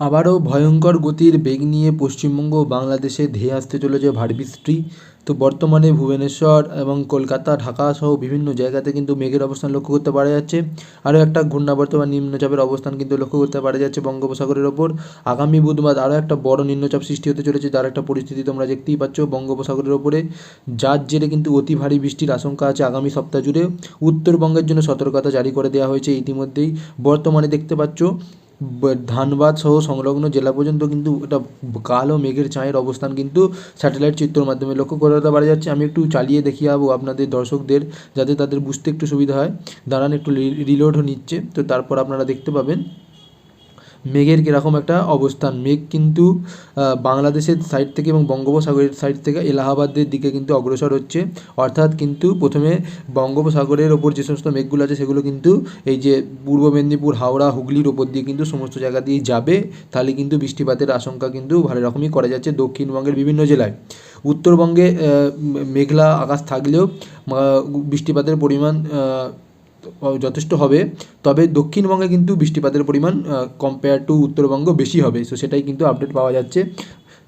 আবারও ভয়ঙ্কর গতির বেগ নিয়ে পশ্চিমবঙ্গ ও বাংলাদেশে ধেয়ে আসতে চলেছে ভারী বৃষ্টি। তো বর্তমানে ভুবনেশ্বর এবং কলকাতা, ঢাকা সহ বিভিন্ন জায়গাতে কিন্তু মেঘের অবস্থান লক্ষ্য করতে পারা যাচ্ছে। আরও একটা ঘূর্ণাবর্ত বা নিম্নচাপের অবস্থান কিন্তু লক্ষ্য করতে পারা যাচ্ছে বঙ্গোপসাগরের ওপর। আগামী বুধবার আরও একটা বড় নিম্নচাপ সৃষ্টি হতে চলেছে, যার একটা পরিস্থিতি তোমরা দেখতেই পাচ্ছ বঙ্গোপসাগরের ওপরে, যার জেরে কিন্তু অতি ভারী বৃষ্টির আশঙ্কা আছে আগামী সপ্তাহ জুড়ে। উত্তরবঙ্গের জন্য সতর্কতা জারি করে দেওয়া হয়েছে ইতিমধ্যেই। বর্তমানে দেখতে পাচ্ছ ধানবাদ সহ সংলগ্ন জেলা পর্যন্ত কিন্তু এটা কালো মেঘের ছায়ের অবস্থান কিন্তু স্যাটেলাইট চিত্রের মাধ্যমে লক্ষ্য করতে পারা যাচ্ছে। আমি একটু চালিয়ে দেখিয়ে যাবো আপনাদের দর্শকদের, যাতে তাদের বুঝতে একটু সুবিধা হয়। দাঁড়ান, একটু রিলোড নিচ্ছে, তো তারপর আপনারা দেখতে পাবেন মেঘের কীরকম একটা অবস্থান। মেঘ কিন্তু বাংলাদেশের সাইড থেকে এবং বঙ্গোপসাগরের সাইড থেকে এলাহাবাদের দিকে কিন্তু অগ্রসর হচ্ছে। অর্থাৎ কিন্তু প্রথমে বঙ্গোপসাগরের ওপর যে সমস্ত মেঘগুলো আছে সেগুলো কিন্তু এই যে পূর্ব মেদিনীপুর, হাওড়া, হুগলির ওপর দিয়ে কিন্তু সমস্ত জায়গা দিয়ে যাবে। তাহলে কিন্তু বৃষ্টিপাতের আশঙ্কা কিন্তু ভালো রকমই করা যাচ্ছে দক্ষিণবঙ্গের বিভিন্ন জেলায়। উত্তরবঙ্গে মেঘলা আকাশ থাকলেও বৃষ্টিপাতের পরিমাণ যথেষ্ট হবে। তবে দক্ষিণবঙ্গে কিন্তু বৃষ্টিপাতের পরিমাণ কম্পেয়ার টু উত্তরবঙ্গ বেশি হবে। সো সেটাই কিন্তু আপডেট পাওয়া যাচ্ছে।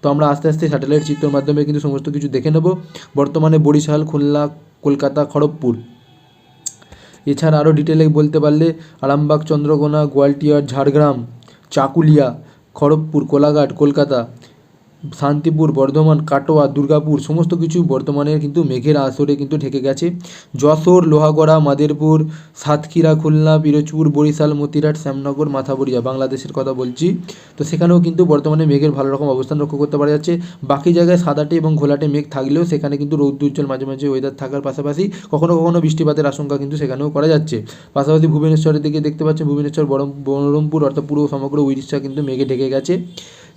তো আমরা আস্তে আস্তে স্যাটেলাইট চিত্রের মাধ্যমে কিন্তু সমস্ত কিছু দেখে নেব। বর্তমানে বরিশাল, খুলনা, কলকাতা, খড়গপুর, এছাড়া আরও ডিটেলে বলতে পারলে আরামবাগ, চন্দ্রকোনা, গোয়ালটিয়ার, ঝাড়গ্রাম, চাকুলিয়া, খড়গপুর, কোলাঘাট, কলকাতা, শান্তিপুর, বর্ধমান, কাটোয়া, দুর্গাপুর সমস্ত কিছু বর্তমানে কিন্তু মেঘের আসরে কিন্তু ঢেকে গেছে। যশোর, লোহাগড়া, মাদেরপুর, সাতক্ষীরা, খুলনা, পিরোজপুর, বরিশাল, মতিরাট, শ্যামনগর, মাথাবড়িয়া, বাংলাদেশের কথা বলছি। তো সেখানেও কিন্তু বর্তমানে মেঘের ভালো রকম অবস্থান লক্ষ্য করতে পারা যাচ্ছে। বাকি জায়গায় সাদাটে এবং ঘোলাটে মেঘ থাকলেও সেখানে কিন্তু রৌদ্রোজ্জ্বল মাঝে মাঝে ওয়েদার থাকার পাশাপাশি কখনো কখনো বৃষ্টিপাতের আশঙ্কা কিন্তু সেখানেও করা যাচ্ছে। পাশাপাশি ভুবনেশ্বরের দিকে দেখতে পাচ্ছেন, ভুবনেশ্বর, বহরমপুর অর্থাৎ পুরো সমগ্র উড়িষ্যা কিন্তু মেঘে ঢেকে গেছে।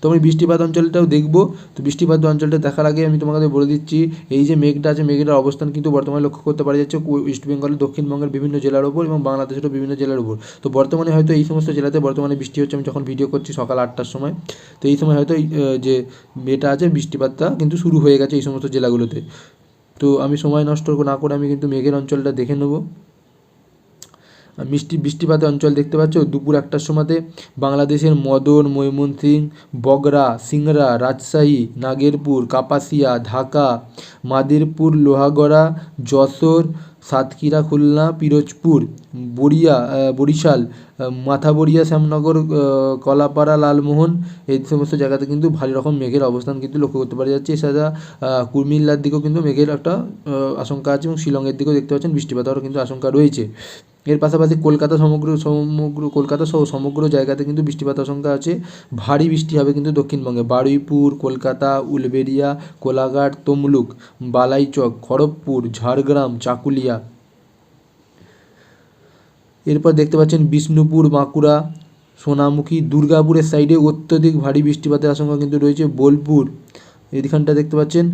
তো আমি বৃষ্টিপাত অঞ্চলটাও দেখবো। তো বৃষ্টিপাত অঞ্চলটা দেখার আগে আমি তোমাদের বলে দিচ্ছি, এই যে মেঘটা আছে মেঘের অবস্থান কিন্তু বর্তমানে লক্ষ্য করতে পারা যাচ্ছে ওয়েস্ট বেঙ্গলের দক্ষিণবঙ্গের বিভিন্ন জেলার ওপর এবং বাংলাদেশেরও বিভিন্ন জেলার উপর। তো বর্তমানে হয়তো এই সমস্ত জেলাতে বর্তমানে বৃষ্টি হচ্ছে। আমি যখন ভিডিও করছি সকাল 8টার সময়, তো এই সময় হয়তো যে মেয়েটা আছে বৃষ্টিপাতটা কিন্তু শুরু হয়ে গেছে এই সমস্ত জেলাগুলোতে। তো আমি সময় নষ্ট না করে আমি কিন্তু মেঘের অঞ্চলটা দেখে নেবো। বৃষ্টিপাতের অঞ্চল দেখতে পাচ্ছ দুপুর 1টার সময়তে বাংলাদেশের মদন, ময়মনসিংহ, বগরা, সিংড়া, রাজশাহী, নাগেরপুর, কাপাসিয়া, ঢাকা, মাদেরপুর, লোহাগড়া, যশোর, সাতক্ষীরা, খুলনা, পিরোজপুর, বরিশাল, মাথাবড়িয়া, শ্যামনগর, কলাপাড়া, লালমোহন, এই সমস্ত জায়গাতে কিন্তু ভালো রকম মেঘের অবস্থান কিন্তু লক্ষ্য করতে পারা যাচ্ছে। এছাড়া কুমিল্লার দিকেও কিন্তু মেঘের একটা আশঙ্কা আছে এবং শিলংয়ের দিকেও দেখতে পাচ্ছেন বৃষ্টিপাতেরও কিন্তু আশঙ্কা রয়েছে। এর পাশাপাশি কলকাতা সহ সমগ্র জায়গাতে কিন্তু বৃষ্টিপাত আশঙ্কা আছে। ভারী বৃষ্টি হবে কিন্তু দক্ষিণবঙ্গে বারুইপুর, কলকাতা, উলবেড়িয়া, কোলাঘাট, তমলুক, বালাইচক, খড়গপুর, ঝাড়গ্রাম, চাকুলিয়া। এরপর দেখতে পাচ্ছেন বিষ্ণুপুর, বাঁকুড়া, সোনামুখী, দুর্গাপুরের সাইডে অত্যধিক ভারী বৃষ্টিপাতের আশঙ্কা কিন্তু রয়েছে। বোলপুর এইখানটা দেখতে পাচ্ছেন,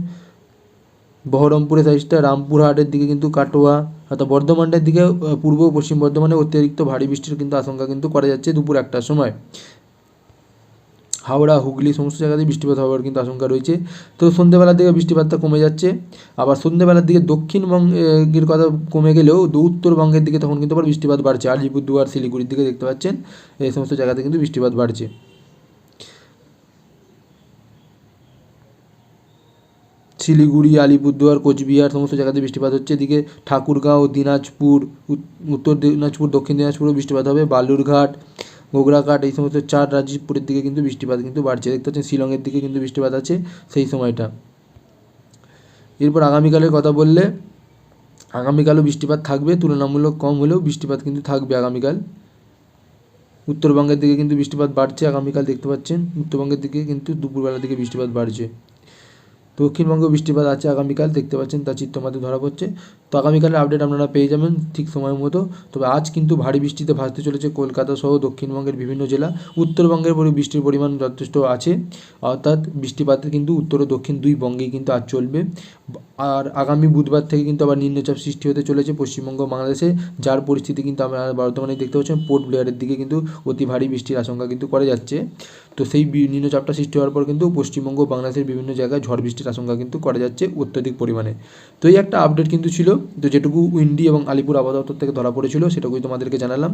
বহরমপুরের সাইডটা, রামপুরহাটের দিকে কিন্তু কাটোয়া, অর্থাৎ বর্ধমানের দিকে পূর্ব ও পশ্চিম বর্ধমানে অতিরিক্ত ভারী বৃষ্টির কিন্তু আশঙ্কা কিন্তু করা যাচ্ছে দুপুর 1টার সময়। হাওড়া, হুগলি সমস্ত জায়গাতেই বৃষ্টিপাত হওয়ার কিন্তু আশঙ্কা রয়েছে। তো সন্ধ্যেবেলার দিকে বৃষ্টিপাতটা কমে যাচ্ছে। আবার সন্ধ্যেবেলার দিকে দক্ষিণবঙ্গের কথা কমে গেলেও উত্তরবঙ্গের দিকে তখন কিন্তু আবার বৃষ্টিপাত বাড়ছে। আলিপুরদুয়ার, শিলিগুড়ির দিকে দেখতে পাচ্ছেন এই সমস্ত জায়গাতে কিন্তু বৃষ্টিপাত বাড়ছে। শিলিগুড়ি, আলিপুরদুয়ার, কোচবিহার সমস্ত জায়গাতে বৃষ্টিপাত হচ্ছে। এদিকে ঠাকুরগাঁও, দিনাজপুর, উত্তর দিনাজপুর, দক্ষিণ দিনাজপুরেও বৃষ্টিপাত হবে। বালুরঘাট, গোগরাঘাট এই সমস্ত রাজীবপুরের দিকে কিন্তু বৃষ্টিপাত কিন্তু বাড়ছে। দেখতে পাচ্ছেন শিলংয়ের দিকে কিন্তু বৃষ্টিপাত আছে সেই সময়টা। এরপর আগামীকালের কথা বললে, আগামীকালও বৃষ্টিপাত থাকবে, তুলনামূলক কম হলেও বৃষ্টিপাত কিন্তু থাকবে আগামীকাল। উত্তরবঙ্গের দিকে কিন্তু বৃষ্টিপাত বাড়ছে আগামীকাল, দেখতে পাচ্ছেন উত্তরবঙ্গের দিকে কিন্তু দুপুরবেলার দিকে বৃষ্টিপাত বাড়ছে। দক্ষিণবঙ্গে বৃষ্টিপাত আছে আগামীকাল, দেখতে পাচ্ছেন তার চিত্র মাধ্যমে ধরা পড়ছে। তো আগামীকালের আপডেট আপনারা পেয়ে যাবেন ঠিক সময় মতো। তবে আজ কিন্তু ভারী বৃষ্টিতে ভাসতে চলেছে কলকাতা সহ দক্ষিণবঙ্গের বিভিন্ন জেলা। উত্তরবঙ্গের বৃষ্টির পরিমাণ যথেষ্ট আছে, অর্থাৎ বৃষ্টিপাতের কিন্তু উত্তর ও দক্ষিণ দুই বঙ্গেই কিন্তু আজ চলবে। আর আগামী বুধবার থেকে কিন্তু আবার নিম্নচাপ সৃষ্টি হতে চলেছে পশ্চিমবঙ্গ বাংলাদেশে, যার পরিস্থিতি কিন্তু আমরা বর্তমানে দেখতে পাচ্ছেন পোর্ট ব্লেয়ারের দিকে কিন্তু অতি ভারী বৃষ্টির আশঙ্কা কিন্তু করা যাচ্ছে। তো সেই নিম্নচাপটা সৃষ্টি হওয়ার পর কিন্তু পশ্চিমবঙ্গ বাংলাদেশের বিভিন্ন জায়গায় ঝড় বৃষ্টির আশঙ্কা কিন্তু করা যাচ্ছে অত্যধিক পরিমাণে। তো এই একটা আপডেট কিন্তু ছিল, তো যেটুকু উইন্ডি এবং আলিপুর আবহাওয়া দপ্তর থেকে ধরা পড়েছিল সেটুকুই তোমাদেরকে জানালাম।